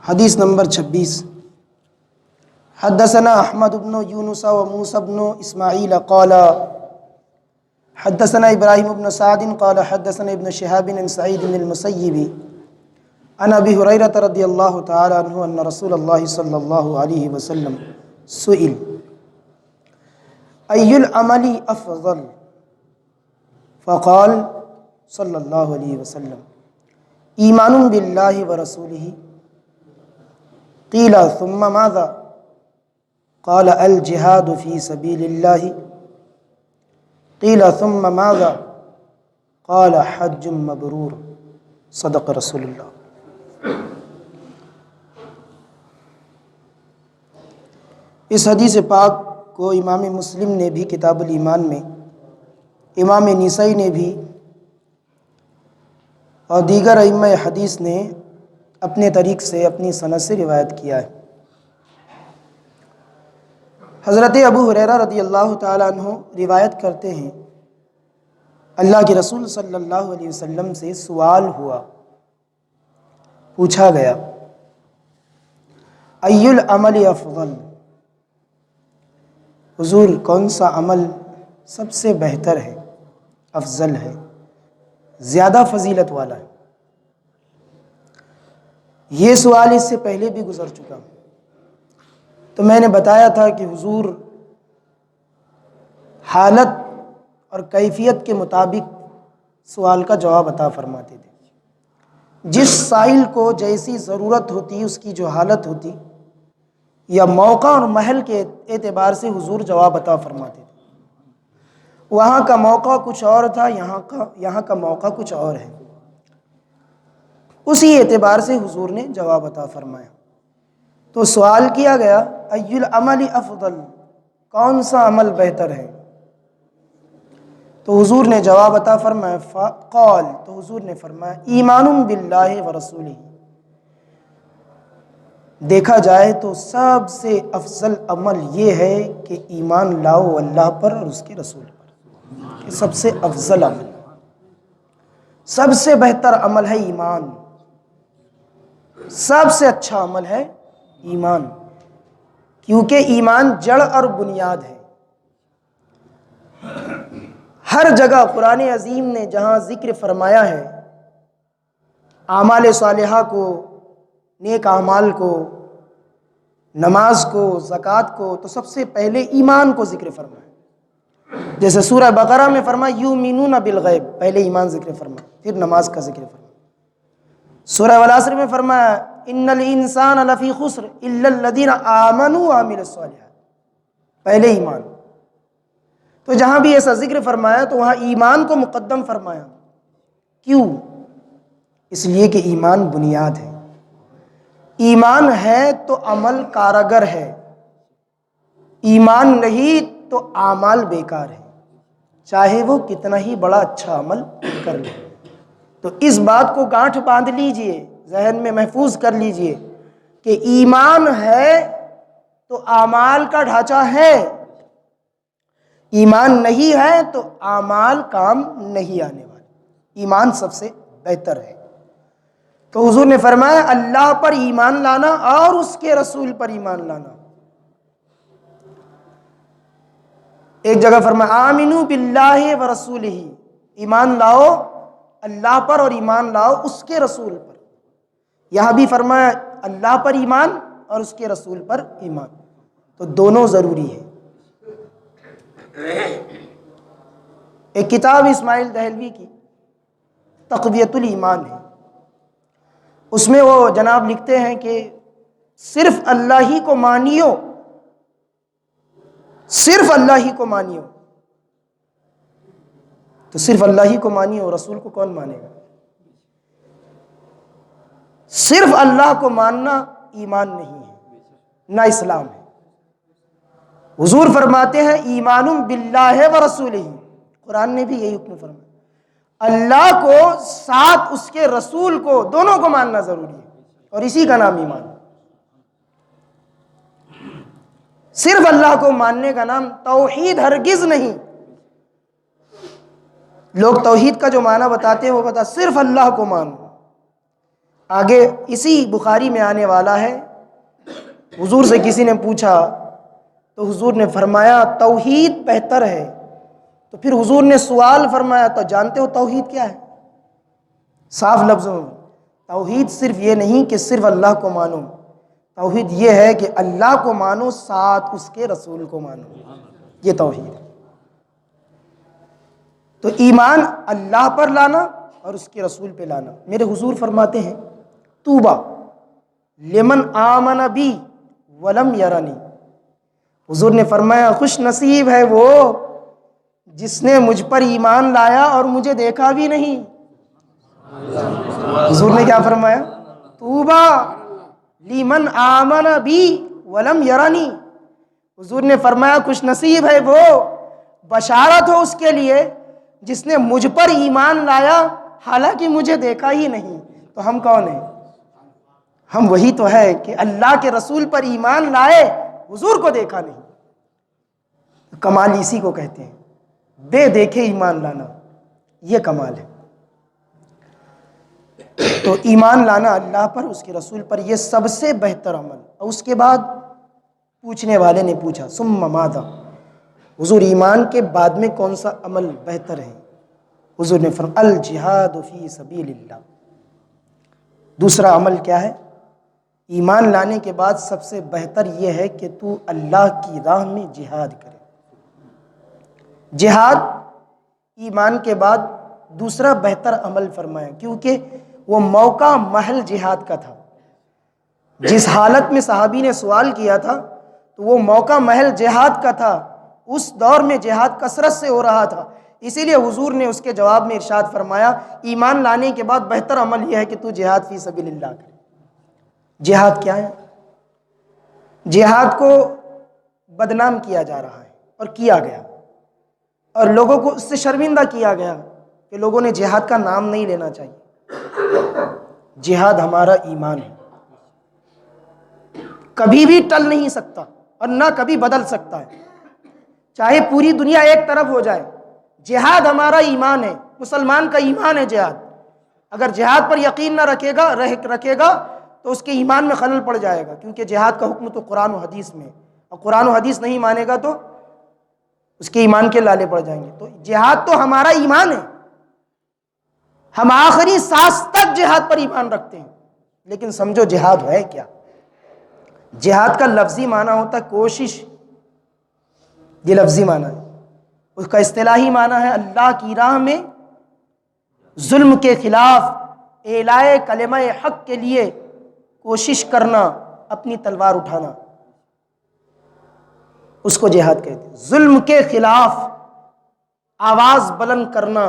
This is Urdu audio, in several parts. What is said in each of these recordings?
حدیث نمبر 26۔ حدثنا احمد بن یونس و موسى بن اسماعیل قال حدثنا ابراہیم بن سعد قال حدثنا ابن شهاب عن سعید بن المسیب عن ابی ہریرہ رضی اللہ تعالی عنہ ان رسول اللہ صلی اللہ علیہ وسلم سئل ای العمل افضل فقال صلی اللہ علیہ وسلم ایمان باللہ ورسولہ قیل ثم ماذا قال الجہاد فی سبیل اللہ قیل ثم ماذا قال حج مبرور صدق رسول اللہ۔ اس حدیث پاک کو امام مسلم نے بھی کتاب الایمان میں، امام نسائی نے بھی اور دیگر ائمہ حدیث نے اپنے طریق سے اپنی سند سے روایت کیا ہے۔ حضرت ابو ہریرہ رضی اللہ تعالیٰ عنہ روایت کرتے ہیں اللہ کے رسول صلی اللہ علیہ وسلم سے سوال ہوا، پوچھا گیا ای العمل افضل، حضور کون سا عمل سب سے بہتر ہے، افضل ہے، زیادہ فضیلت والا ہے؟ یہ سوال اس سے پہلے بھی گزر چکا، تو میں نے بتایا تھا کہ حضور حالت اور کیفیت کے مطابق سوال کا جواب عطا فرماتے تھے۔ جس سائل کو جیسی ضرورت ہوتی، اس کی جو حالت ہوتی یا موقع اور محل کے اعتبار سے حضور جواب عطا فرماتے تھے۔ وہاں کا موقع کچھ اور تھا، یہاں کا موقع کچھ اور ہے، اسی اعتبار سے حضور نے جواب عطا فرمایا۔ تو سوال کیا گیا ای العمل افضل، کون سا عمل بہتر ہے؟ تو حضور نے جواب عطا فرمایا قال، تو حضور نے فرمایا ایمان باللہ ورسولہ، دیکھا جائے تو سب سے افضل عمل یہ ہے کہ ایمان لاؤ اللہ پر اور اس کے رسول پر، یہ سب سے افضل عمل، سب سے بہتر عمل ہے ایمان، سب سے اچھا عمل ہے ایمان، کیونکہ ایمان جڑ اور بنیاد ہے۔ ہر جگہ قرآن عظیم نے جہاں ذکر فرمایا ہے اعمال صالحہ کو، نیک اعمال کو، نماز کو، زکوٰۃ کو، تو سب سے پہلے ایمان کو ذکر فرمایا۔ جیسے سورہ بقرہ میں فرمایا یؤمنون بالغیب، پہلے ایمان ذکر فرمایا، پھر نماز کا ذکر فرمایا۔ سورہ والعصر میں فرمایا ان الانسان لفی خسر الا الذین آمنوا وعملوا الصالحات، پہلے ایمان۔ تو جہاں بھی ایسا ذکر فرمایا تو وہاں ایمان کو مقدم فرمایا، کیوں؟ اس لیے کہ ایمان بنیاد ہے، ایمان ہے تو عمل کارگر ہے، ایمان نہیں تو اعمال بیکار ہے، چاہے وہ کتنا ہی بڑا اچھا عمل کر لے۔ تو اس بات کو گانٹھ باندھ لیجئے، ذہن میں محفوظ کر لیجئے کہ ایمان ہے تو اعمال کا ڈھانچہ ہے، ایمان نہیں ہے تو اعمال کام نہیں آنے والے، ایمان سب سے بہتر ہے۔ تو حضور نے فرمایا اللہ پر ایمان لانا اور اس کے رسول پر ایمان لانا۔ ایک جگہ فرمایا آمنوا باللہ ورسولہ، ایمان لاؤ اللہ پر اور ایمان لاؤ اس کے رسول پر۔ یہاں بھی فرمایا اللہ پر ایمان اور اس کے رسول پر ایمان، تو دونوں ضروری ہے۔ ایک کتاب اسماعیل دہلوی کی تقویۃ الایمان ہے، اس میں وہ جناب لکھتے ہیں کہ صرف اللہ ہی کو مانیو، صرف اللہ ہی کو مانیو، تو صرف اللہ ہی کو مانیو، رسول کو کون مانے گا؟ صرف اللہ کو ماننا ایمان نہیں ہے، نہ اسلام ہے۔ حضور فرماتے ہیں ایمان باللہ ورسولہ، قرآن نے بھی یہی حکم فرمایا، اللہ کو ساتھ اس کے رسول کو، دونوں کو ماننا ضروری ہے، اور اسی کا نام ایمان۔ صرف اللہ کو ماننے کا نام توحید ہرگز نہیں۔ لوگ توحید کا جو معنی بتاتے ہیں وہ بتا صرف اللہ کو مانو، آگے اسی بخاری میں آنے والا ہے، حضور سے کسی نے پوچھا تو حضور نے فرمایا توحید بہتر ہے۔ تو پھر حضور نے سوال فرمایا تو جانتے ہو توحید کیا ہے؟ صاف لفظوں میں توحید صرف یہ نہیں کہ صرف اللہ کو مانو، توحید یہ ہے کہ اللہ کو مانو ساتھ اس کے رسول کو مانو، یہ توحید ہے۔ تو ایمان اللہ پر لانا اور اس کے رسول پہ لانا۔ میرے حضور فرماتے ہیں طوبیٰ لمن آمن بی ولم یرنی، حضور نے فرمایا خوش نصیب ہے وہ جس نے مجھ پر ایمان لایا اور مجھے دیکھا بھی نہیں۔ حضور نے کیا فرمایا؟ طوبیٰ لمن آمن بی ولم یرنی، حضور نے فرمایا خوش نصیب ہے وہ، بشارت ہو اس کے لیے جس نے مجھ پر ایمان لایا حالانکہ مجھے دیکھا ہی نہیں۔ تو ہم کون ہیں؟ ہم وہی تو ہے کہ اللہ کے رسول پر ایمان لائے، حضور کو دیکھا نہیں۔ کمال اسی کو کہتے ہیں، بے دیکھے ایمان لانا، یہ کمال ہے۔ تو ایمان لانا اللہ پر، اس کے رسول پر، یہ سب سے بہتر عمل۔ اور اس کے بعد پوچھنے والے نے پوچھا ثم ماذا، حضور ایمان کے بعد میں کون سا عمل بہتر ہے؟ حضور نے فرمایا الجہاد فی سبیل اللہ۔ دوسرا عمل کیا ہے؟ ایمان لانے کے بعد سب سے بہتر یہ ہے کہ تو اللہ کی راہ میں جہاد کرے۔ جہاد ایمان کے بعد دوسرا بہتر عمل فرمایا، کیونکہ وہ موقع محل جہاد کا تھا۔ جس حالت میں صحابی نے سوال کیا تھا تو وہ موقع محل جہاد کا تھا، اس دور میں جہاد کثرت سے ہو رہا تھا، اسی لیے حضور نے اس کے جواب میں ارشاد فرمایا ایمان لانے کے بعد بہتر عمل یہ ہے کہ تو جہاد فی سبیل اللہ کرے۔ جہاد کیا ہے؟ جہاد کو بدنام کیا جا رہا ہے اور کیا گیا، اور لوگوں کو اس سے شرمندہ کیا گیا کہ لوگوں نے جہاد کا نام نہیں لینا چاہیے۔ جہاد ہمارا ایمان ہے، کبھی بھی ٹل نہیں سکتا اور نہ کبھی بدل سکتا ہے، چاہے پوری دنیا ایک طرف ہو جائے۔ جہاد ہمارا ایمان ہے، مسلمان کا ایمان ہے جہاد۔ اگر جہاد پر یقین نہ رکھے گا تو اس کے ایمان میں خلل پڑ جائے گا، کیونکہ جہاد کا حکم تو قرآن و حدیث میں ہے، اور قرآن و حدیث نہیں مانے گا تو اس کے ایمان کے لالے پڑ جائیں گے۔ تو جہاد تو ہمارا ایمان ہے، ہم آخری سانس تک جہاد پر ایمان رکھتے ہیں۔ لیکن سمجھو جہاد ہے کیا؟ جہاد کا لفظی معنی ہوتا ہے کوشش، یہ لفظی معنی ہے۔ اس کا اصطلاحی معنی ہے اللہ کی راہ میں ظلم کے خلاف اعلاء کلمہ حق کے لیے کوشش کرنا، اپنی تلوار اٹھانا، اس کو جہاد کہتے ہیں۔ ظلم کے خلاف آواز بلند کرنا،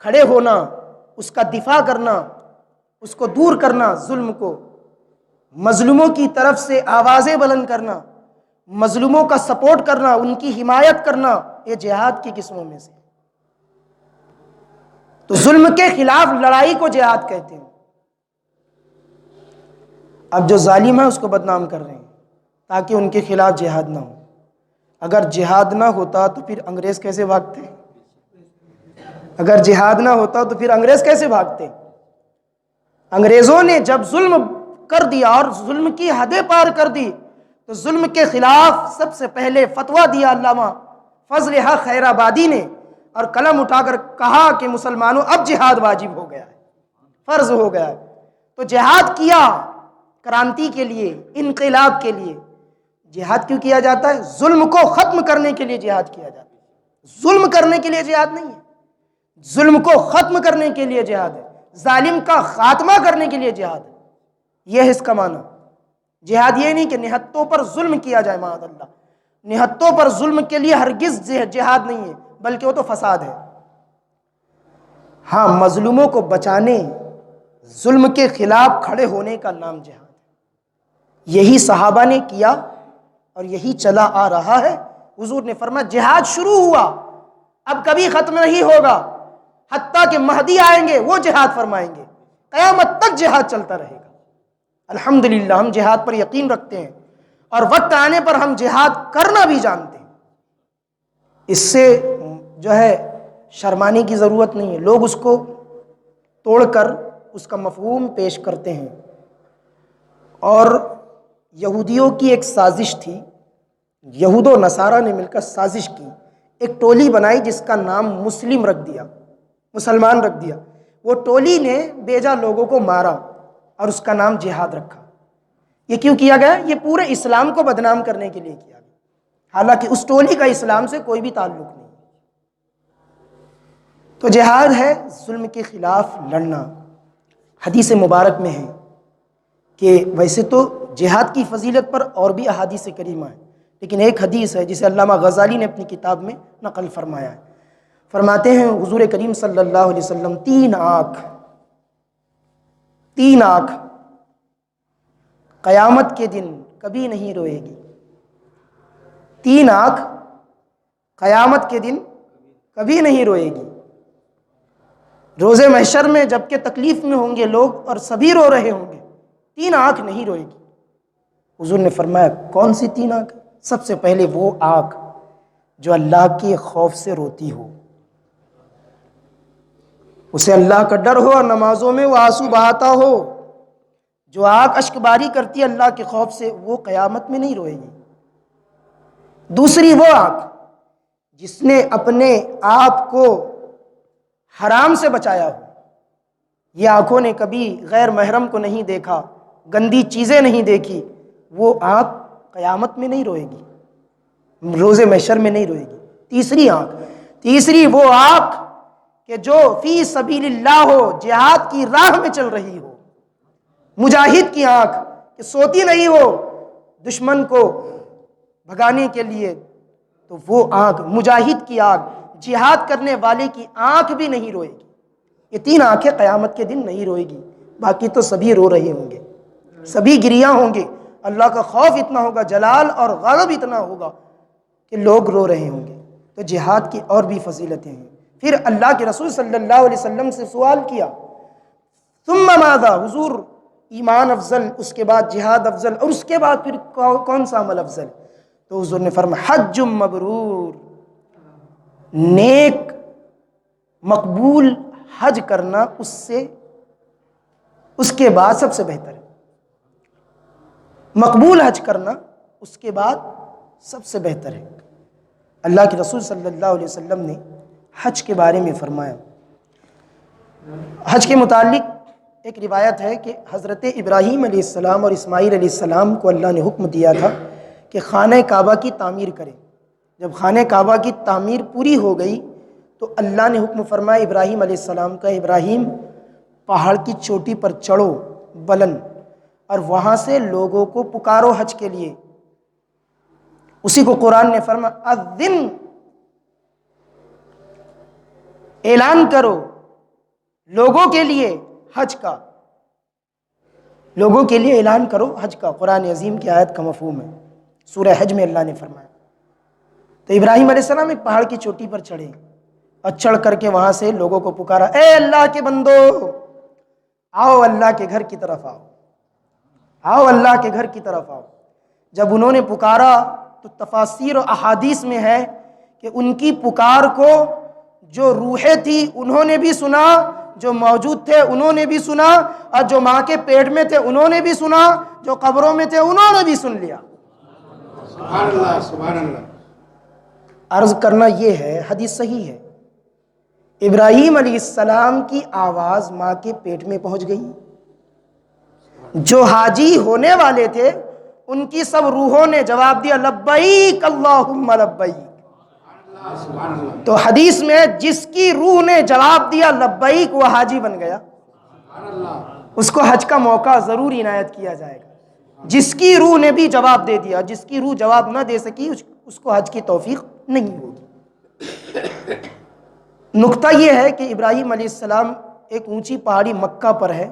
کھڑے ہونا، اس کا دفاع کرنا، اس کو دور کرنا، ظلم کو، مظلوموں کی طرف سے آوازیں بلند کرنا، مظلوموں کا سپورٹ کرنا، ان کی حمایت کرنا، یہ جہاد کی قسموں میں سے۔ تو ظلم کے خلاف لڑائی کو جہاد کہتے ہیں۔ اب جو ظالم ہے اس کو بدنام کر رہے ہیں تاکہ ان کے خلاف جہاد نہ ہو۔ اگر جہاد نہ ہوتا تو پھر انگریز کیسے بھاگتے؟ اگر جہاد نہ ہوتا تو پھر انگریز کیسے بھاگتے؟ انگریزوں نے جب ظلم کر دیا اور ظلم کی حدیں پار کر دی تو ظلم کے خلاف سب سے پہلے فتویٰ دیا علامہ فضل حق خیر آبادی نے، اور قلم اٹھا کر کہا کہ مسلمانوں اب جہاد واجب ہو گیا ہے، فرض ہو گیا ہے۔ تو جہاد کیا کرانتی کے لیے، انقلاب کے لیے۔ جہاد کیوں کیا جاتا ہے؟ ظلم کو ختم کرنے کے لیے جہاد کیا جاتا ہے، ظلم کرنے کے لیے جہاد نہیں ہے، ظلم کو ختم کرنے کے لیے جہاد ہے، ظالم کا خاتمہ کرنے کے لیے جہاد ہے۔ یہ ہے اس کا معنی۔ جہاد یہ نہیں کہ نہتوں پر ظلم کیا جائے، معاذ اللہ، نہتوں پر ظلم کے لیے ہرگز جہاد نہیں ہے، بلکہ وہ تو فساد ہے۔ ہاں، مظلوموں کو بچانے، ظلم کے خلاف کھڑے ہونے کا نام جہاد ہے۔ یہی صحابہ نے کیا اور یہی چلا آ رہا ہے۔ حضور نے فرمایا جہاد شروع ہوا، اب کبھی ختم نہیں ہوگا، حتیٰ کہ مہدی آئیں گے وہ جہاد فرمائیں گے، قیامت تک جہاد چلتا رہے گا۔ الحمدللہ ہم جہاد پر یقین رکھتے ہیں، اور وقت آنے پر ہم جہاد کرنا بھی جانتے ہیں۔ اس سے جو ہے شرمانے کی ضرورت نہیں ہے۔ لوگ اس کو توڑ کر اس کا مفہوم پیش کرتے ہیں۔ اور یہودیوں کی ایک سازش تھی، یہود و نصارہ نے مل کر سازش کی، ایک ٹولی بنائی جس کا نام مسلم رکھ دیا، مسلمان رکھ دیا۔ وہ ٹولی نے بیجا لوگوں کو مارا اور اس کا نام جہاد رکھا۔ یہ کیوں کیا گیا؟ یہ پورے اسلام کو بدنام کرنے کے لیے کیا گیا، حالانکہ اس ٹولی کا اسلام سے کوئی بھی تعلق نہیں۔ تو جہاد ہے ظلم کے خلاف لڑنا۔ حدیث مبارک میں ہے کہ ویسے تو جہاد کی فضیلت پر اور بھی احادیث کریمہ ہیں، لیکن ایک حدیث ہے جسے علامہ غزالی نے اپنی کتاب میں نقل فرمایا ہے۔ فرماتے ہیں حضور کریم صلی اللہ علیہ وسلم، تین آنکھ قیامت کے دن کبھی نہیں روئے گی۔ تین آنکھ قیامت کے دن کبھی نہیں روئے گی۔ روز محشر میں جب کہ تکلیف میں ہوں گے لوگ اور سبھی رو رہے ہوں گے، تین آنکھ نہیں روئے گی۔ حضور نے فرمایا کون سی تین آنکھ؟ سب سے پہلے وہ آنکھ جو اللہ کے خوف سے روتی ہو، اسے اللہ کا ڈر ہو اور نمازوں میں وہ آنسو بہاتا ہو۔ جو آنکھ اشک باری کرتی ہے اللہ کے خوف سے، وہ قیامت میں نہیں روئے گی۔ دوسری وہ آنکھ جس نے اپنے آپ کو حرام سے بچایا ہو، یہ آنکھوں نے کبھی غیر محرم کو نہیں دیکھا، گندی چیزیں نہیں دیکھی، وہ آنکھ قیامت میں نہیں روئے گی، روز محشر میں نہیں روئے گی۔ تیسری وہ آنکھ کہ جو فی سبیل اللہ ہو، جہاد کی راہ میں چل رہی ہو، مجاہد کی آنکھ کہ سوتی نہیں ہو دشمن کو بھگانے کے لیے، تو وہ آنکھ مجاہد کی آنکھ، جہاد کرنے والے کی آنکھ بھی نہیں روئے گی۔ یہ تین آنکھیں قیامت کے دن نہیں روئے گی، باقی تو سبھی رو رہے ہوں گے، سبھی گریاں ہوں گے۔ اللہ کا خوف اتنا ہوگا، جلال اور غضب اتنا ہوگا کہ لوگ رو رہے ہوں گے۔ تو جہاد کی اور بھی فضیلتیں ہیں۔ پھر اللہ کے رسول صلی اللہ علیہ وسلم سے سوال کیا، ثم ماذا؟ حضور ایمان افضل، اس کے بعد جہاد افضل، اور اس کے بعد پھر کون سا عمل افضل؟ تو حضور نے فرمایا حج مبرور، نیک مقبول حج کرنا اس کے بعد سب سے بہتر ہے۔ مقبول حج کرنا اس کے بعد سب سے بہتر ہے۔ اللہ کے رسول صلی اللہ علیہ وسلم نے حج کے بارے میں فرمایا۔ حج کے متعلق ایک روایت ہے کہ حضرت ابراہیم علیہ السلام اور اسماعیل علیہ السلام کو اللہ نے حکم دیا تھا کہ خانہ کعبہ کی تعمیر کریں۔ جب خانہ کعبہ کی تعمیر پوری ہو گئی تو اللہ نے حکم فرمایا ابراہیم علیہ السلام کا، ابراہیم پہاڑ کی چوٹی پر چڑھو بلند، اور وہاں سے لوگوں کو پکارو حج کے لیے۔ اسی کو قرآن نے فرمایا اذن، اعلان کرو لوگوں کے لیے حج کا، لوگوں کے لیے اعلان کرو حج کا۔ قرآن عظیم کی آیت کا مفہوم ہے، سورہ حج میں اللہ نے فرمایا۔ تو ابراہیم علیہ السلام ایک پہاڑ کی چوٹی پر چڑھے اور چڑھ کر کے وہاں سے لوگوں کو پکارا، اے اللہ کے بندو، آؤ اللہ کے گھر کی طرف آؤ، آؤ اللہ کے گھر کی طرف آؤ۔ جب انہوں نے پکارا تو تفاسیر و احادیث میں ہے کہ ان کی پکار کو جو روحیں تھی انہوں نے بھی سنا، جو موجود تھے انہوں نے بھی سنا، اور جو ماں کے پیٹ میں تھے انہوں نے بھی سنا، جو قبروں میں تھے انہوں نے بھی سن لیا۔ سبحان اللہ، سبحان اللہ۔ عرض کرنا یہ ہے، حدیث صحیح ہے، ابراہیم علیہ السلام کی آواز ماں کے پیٹ میں پہنچ گئی۔ جو حاجی ہونے والے تھے ان کی سب روحوں نے جواب دیا لبیک اللہم لبیک۔ تو حدیث میں جس کی روح نے جواب دیا لبیک وہ حاجی بن گیا، اس کو حج کا موقع ضرور عنایت کیا جائے گا۔ جس کی روح نے بھی جواب دے دیا، جس کی روح جواب نہ دے سکی اس کو حج کی توفیق نہیں ہوگی۔ نکتہ یہ ہے کہ ابراہیم علیہ السلام ایک اونچی پہاڑی مکہ پر ہے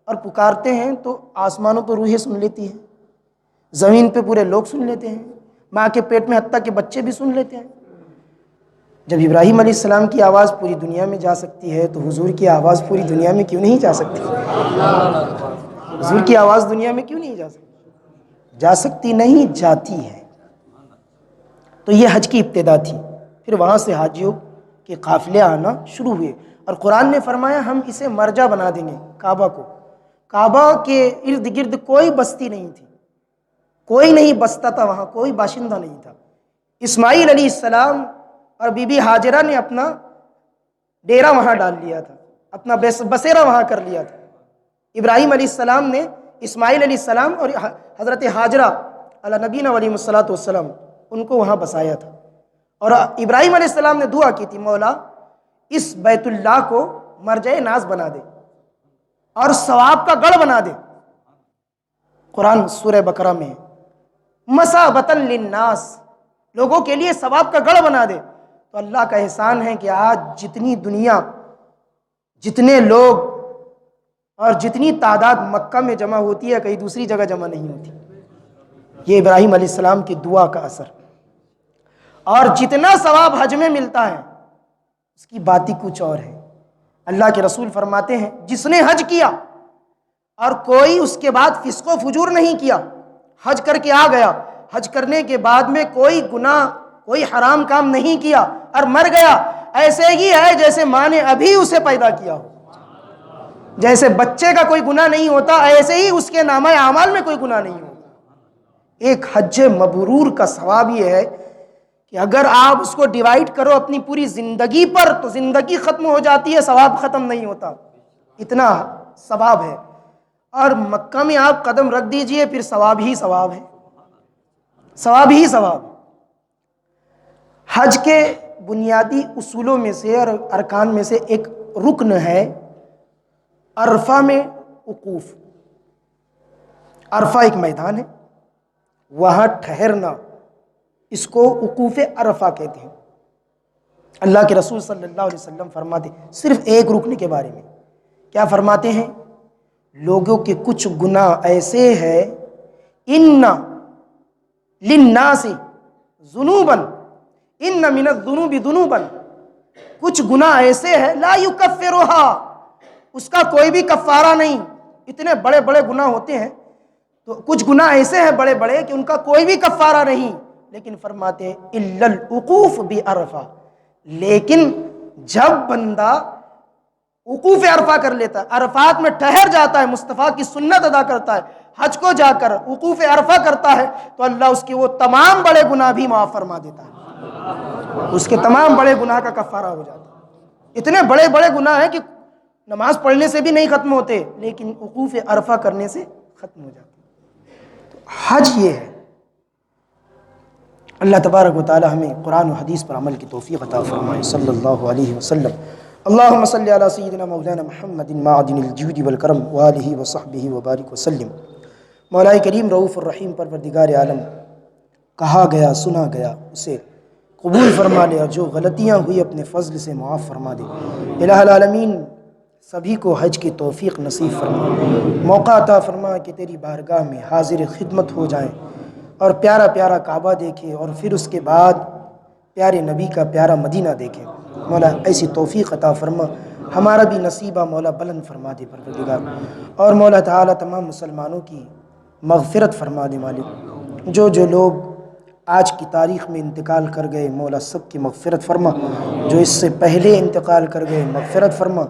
اور پکارتے ہیں تو آسمانوں پہ روحیں سن لیتی ہیں، زمین پہ پورے لوگ سن لیتے ہیں، ماں کے پیٹ میں حتیٰ کہ بچے بھی سن لیتے ہیں۔ جب ابراہیم علیہ السلام کی آواز پوری دنیا میں جا سکتی ہے تو حضور کی آواز پوری دنیا میں کیوں نہیں جا سکتی؟ حضور کی آواز دنیا میں کیوں نہیں جا سکتی؟ جا سکتی نہیں، جاتی ہے۔ تو یہ حج کی ابتدا تھی۔ پھر وہاں سے حاجیوں کے قافلے آنا شروع ہوئے، اور قرآن نے فرمایا ہم اسے مرجع بنا دیں گے کعبہ کو. کعبہ کے ارد گرد کوئی بستی نہیں تھی، کوئی نہیں بستا تھا، وہاں کوئی باشندہ نہیں تھا. اسماعیل علیہ السلام اور بی بی ہاجرہ نے اپنا ڈیرا وہاں ڈال لیا تھا، اپنا بسیرا وہاں کر لیا تھا. ابراہیم علیہ السلام نے اسماعیل علیہ السلام اور حضرت ہاجرہ علی نبینا علیہ الصلوۃ والسلام ان کو وہاں بسایا تھا. اور ابراہیم علیہ السلام نے دعا کی تھی، مولا اس بیت اللہ کو مرجع ناز بنا دے اور ثواب کا گڑھ بنا دے. قرآن سورہ بقرہ میں مثابۃ للناس، لوگوں کے لیے ثواب کا گڑھ بنا دے. تو اللہ کا احسان ہے کہ آج جتنی دنیا، جتنے لوگ اور جتنی تعداد مکہ میں جمع ہوتی ہے کہیں دوسری جگہ جمع نہیں ہوتی. یہ ابراہیم علیہ السلام کی دعا کا اثر. اور جتنا ثواب حج میں ملتا ہے اس کی بات ہی کچھ اور ہے. اللہ کے رسول فرماتے ہیں جس نے حج کیا اور کوئی اس کے بعد فسق و فجور نہیں کیا، حج کر کے آ گیا، حج کرنے کے بعد میں کوئی گناہ، کوئی حرام کام نہیں کیا اور مر گیا، ایسے ہی ہے جیسے ماں نے ابھی اسے پیدا کیا ہو. جیسے بچے کا کوئی گناہ نہیں ہوتا ایسے ہی اس کے نامہ اعمال میں کوئی گناہ نہیں ہوتا. ایک حج مبرور کا ثواب یہ ہے کہ اگر آپ اس کو ڈیوائیڈ کرو اپنی پوری زندگی پر تو زندگی ختم ہو جاتی ہے، ثواب ختم نہیں ہوتا، اتنا ثواب ہے. اور مکہ میں آپ قدم رکھ دیجئے پھر ثواب ہی ثواب ہے، ثواب ہی ثواب. حج کے بنیادی اصولوں میں سے اور ارکان میں سے ایک رکن ہے عرفہ میں وقوف. عرفہ ایک میدان ہے، وہاں ٹھہرنا، اس کو وقوف عرفہ کہتے ہیں. اللہ کے رسول صلی اللہ علیہ وسلم فرماتے صرف ایک رکن کے بارے میں، کیا فرماتے ہیں؟ لوگوں کے کچھ گناہ ایسے ہیں، ان للناس ذنوبا ان من الذنوب ذنوبا، کچھ گناہ ایسے ہیں لا یکفرها، اس کا کوئی بھی کفارہ نہیں. اتنے بڑے بڑے گناہ ہوتے ہیں تو کچھ گناہ ایسے ہیں بڑے بڑے کہ ان کا کوئی بھی کفارہ نہیں. لیکن فرماتے ہیں الا الوقوف بعرفہ، لیکن جب بندہ وقوف عرفہ کر لیتا ہے، عرفات میں ٹھہر جاتا ہے، مصطفیٰ کی سنت ادا کرتا ہے، حج کو جا کر وقوف عرفہ کرتا ہے، تو اللہ اس کے وہ تمام بڑے گناہ بھی معاف فرما دیتا ہے، اس کے تمام بڑے گناہ کا کفارہ ہو جاتا ہے. اتنے بڑے بڑے گناہ ہیں کہ نماز پڑھنے سے بھی نہیں ختم ہوتے لیکن وقوف عرفہ کرنے سے ختم ہو جاتے. تو حج یہ ہے. اللہ تبارک و تعالی ہمیں قرآن و حدیث پر عمل کی توفیق عطا فرمائے. صلی اللہ علیہ وسلم. اللہم صلی علی سیدنا مولانا محمد معدن الجود والکرم وآلہ وصحبہ وبارک وسلم. مولا کریم رؤوف الرحیم پروردگار عالم، کہا گیا سنا گیا اسے قبول فرما لے اور جو غلطیاں ہوئی اپنے فضل سے معاف فرما دے. الہ العالمین سبھی کو حج کی توفیق نصیب فرما، موقع عطا فرما کہ تیری بارگاہ میں حاضر خدمت ہو جائیں اور پیارا پیارا کعبہ دیکھیں اور پھر اس کے بعد پیارے نبی کا پیارا مدینہ دیکھیں. مولا ایسی توفیق عطا فرما، ہمارا بھی نصیبہ مولا بلند فرما دے پروردگار. اور مولا تعالی تمام مسلمانوں کی مغفرت فرما دے مالک. جو جو لوگ آج کی تاریخ میں انتقال کر گئے مولا سب کی مغفرت فرما، جو اس سے پہلے انتقال کر گئے مغفرت فرما،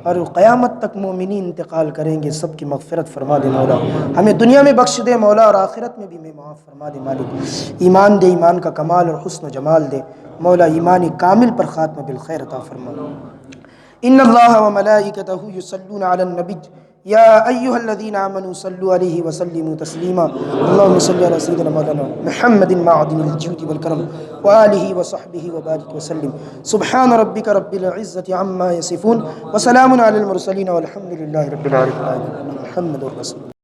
اور قیامت تک مومنین انتقال کریں گے سب کی مغفرت فرما دے مولا. ہمیں دنیا میں بخش دے مولا اور آخرت میں بھی میں معاف فرما دے مالک. ایمان دے، ایمان کا کمال اور حسن و جمال دے مولا. ایمان کامل پر خاتمہ بالخیر عطا فرما. ان اللہ و ملائکتہ یصلون علی النبی یا ایہا الذین آمنوا صلوا علیہ وسلموا تسلیما. اللہم صلی علی سیدنا مولانا محمد معدن الجود والکرم وآلہ وصحبہ وبارک وسلم. سبحان ربک رب العزة عما یصفون وسلام علی المرسلین والحمد للہ رب العالمین. محمد الرسول.